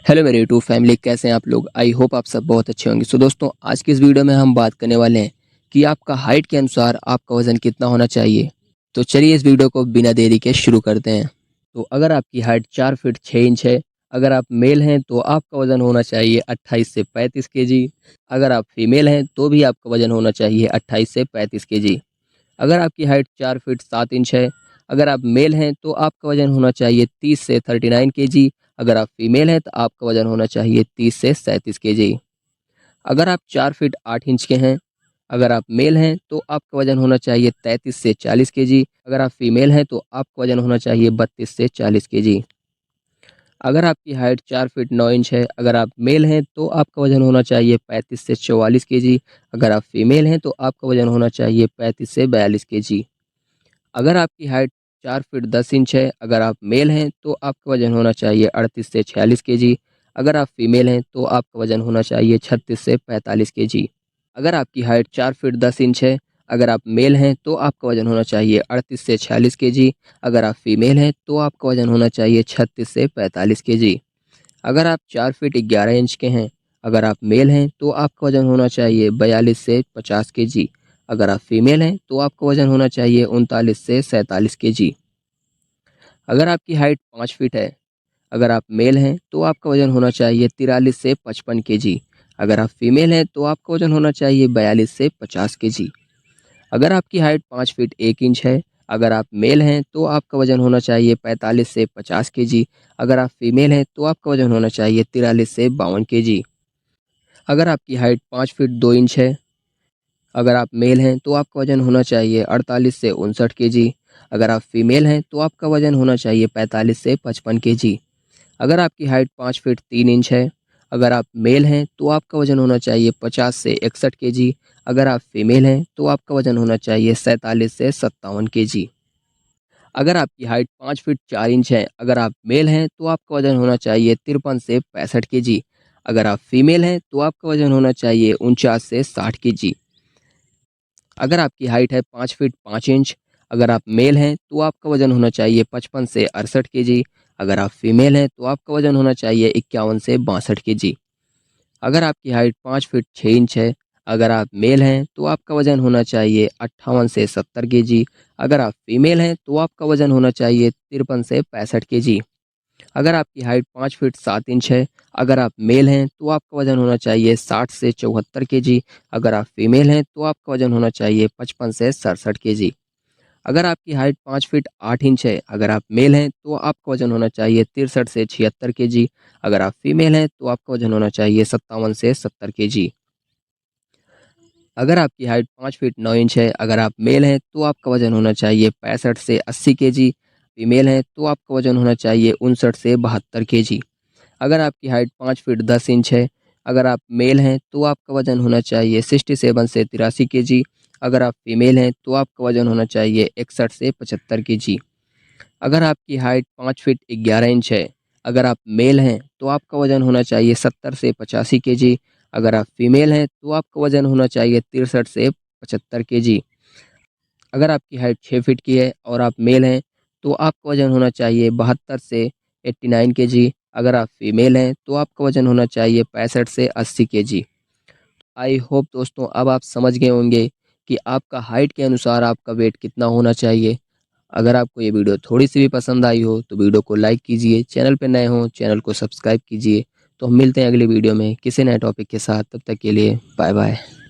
Hello मेरे YouTube family, कैसे हैं आप लोग। आई होप आप सब बहुत अच्छे होंगे। दोस्तों, आज की इस वीडियो में हम बात करने वाले हैं कि आपका हाइट के अनुसार आपका वज़न कितना होना चाहिए। तो चलिए इस वीडियो को बिना देरी के शुरू करते हैं। तो अगर आपकी हाइट 4 फीट 6 इंच है, अगर आप मेल हैं तो आपका वज़न होना चाहिए 28 से 35 केजी। अगर आप फीमेल हैं तो भी आपका वज़न होना चाहिए 28 से 35 केजी। अगर आपकी हाइट 4 फीट 7 इंच है, अगर आप मेल हैं तो आपका वज़न होना चाहिए 30 से 39 केजी। अगर आप फीमेल हैं तो आपका वज़न होना चाहिए 30 से 37 केजी। अगर आप 4 फीट 8 इंच के हैं, अगर आप मेल हैं तो आपका वज़न होना चाहिए 33 से 40 केजी। अगर आप फीमेल हैं तो आपका वज़न होना चाहिए 32 से 40 केजी। अगर आपकी हाइट 4 फीट 9 इंच है, अगर आप मेल हैं तो आपका वज़न होना चाहिए 35 से 44 केजी। अगर आप फीमेल हैं तो आपका वज़न होना चाहिए 35 से 42 केजी। अगर आपकी हाइट 4 फीट 10 इंच है, अगर आप मेल हैं तो आपका वज़न होना चाहिए 38 से 46 केजी। अगर आप फीमेल हैं तो आपका वज़न होना चाहिए 36 से 45 केजी। अगर आपकी हाइट 4 फीट 10 इंच है, अगर आप मेल हैं तो आपका वज़न होना चाहिए 38 से 46 केजी। अगर आप फीमेल हैं तो आपका वज़न होना चाहिए 36 से 45 केजी। अगर आप 4 फीट 11 इंच के हैं, अगर आप मेल हैं तो आपका वज़न होना चाहिए 42 से 50 केजी। अगर आप फीमेल हैं तो आपका वज़न होना चाहिए 39 से 47 केजी। अगर आपकी हाइट 5 फीट है, अगर आप मेल हैं तो आपका वज़न होना चाहिए 43 से 55 केजी। अगर आप फीमेल हैं तो आपका वज़न होना चाहिए 42 से 50 केजी। अगर आपकी हाइट 5 फीट 1 इंच है, अगर आप मेल हैं तो आपका वज़न होना चाहिए 45 से 50 केजी। अगर आप फीमेल हैं तो आपका वज़न होना चाहिए 43 से 52 केजी। अगर आपकी हाइट 5 फीट 2 इंच है, अगर आप मेल हैं तो आपका वज़न होना चाहिए 48 से 59 केजी। अगर आप फीमेल हैं तो आपका वज़न होना चाहिए 45 से 55 केजी। अगर आपकी हाइट 5 फीट 3 इंच है, अगर आप मेल हैं तो आपका वज़न होना चाहिए 50 से 61 केजी। अगर आप फीमेल हैं तो आपका वज़न होना चाहिए 47 से 57 केजी। अगर आपकी हाइट 5 फीट 4 इंच है, अगर आप मेल हैं तो आपका वज़न होना चाहिए 53 से 65 केजी। अगर आप फीमेल हैं तो आपका वज़न होना चाहिए 49 से 60 केजी। अगर आपकी हाइट है 5 फीट 5 इंच, अगर आप मेल हैं तो आपका वज़न होना चाहिए 55 से 68 केजी। अगर आप फीमेल हैं तो आपका वज़न होना चाहिए 51 से 62 केजी। अगर आपकी हाइट 5 फीट 6 इंच है, अगर आप मेल हैं तो आपका वज़न होना चाहिए 58 से 70 केजी। अगर आप फीमेल हैं तो आपका वज़न होना चाहिए 53 से 65 केजी। अगर आपकी हाइट 5 फीट 7 इंच है, अगर आप मेल हैं तो आपका वज़न होना चाहिए 60 से 74 केजी। अगर आप फीमेल हैं तो आपका वज़न होना चाहिए 55 से 67 केजी। अगर आपकी हाइट 5 फीट 8 इंच है, अगर आप मेल हैं तो आपका वज़न होना चाहिए 63 से 76 केजी। अगर आप फीमेल हैं तो आपका वज़न होना चाहिए 57 से 70 केजी। अगर आपकी हाइट 5 फीट 9 इंच है, अगर आप मेल हैं तो आपका वज़न होना चाहिए 65 से 80 केजी। फीमेल हैं तो आपका वज़न होना चाहिए 59 से 72 केजी। अगर आपकी हाइट 5 फीट 10 इंच है, अगर आप मेल हैं तो आपका वज़न होना चाहिए 67 से 83 केजी। अगर आप फीमेल हैं तो आपका वज़न होना चाहिए 61 से 75 केजी। अगर आपकी हाइट 5 फीट 11 इंच है, अगर आप मेल हैं तो आपका वज़न होना चाहिए 70 से 85 केजी। अगर आप फीमेल हैं तो आपका वज़न होना चाहिए 63 से 75 केजी। अगर आपकी हाइट 6 फीट की है और आप मेल हैं तो आपका वज़न होना चाहिए 72 से 89 केजी। अगर आप फीमेल हैं तो आपका वज़न होना चाहिए 65 से 80 केजी। आई होप दोस्तों अब आप समझ गए होंगे कि आपका हाइट के अनुसार आपका वेट कितना होना चाहिए। अगर आपको ये वीडियो थोड़ी-सी भी पसंद आई हो तो वीडियो को लाइक कीजिए, चैनल पे नए हों चैनल को सब्सक्राइब कीजिए। तो हम मिलते हैं अगली वीडियो में किसी नए टॉपिक के साथ, तब तक के लिए बाय बाय।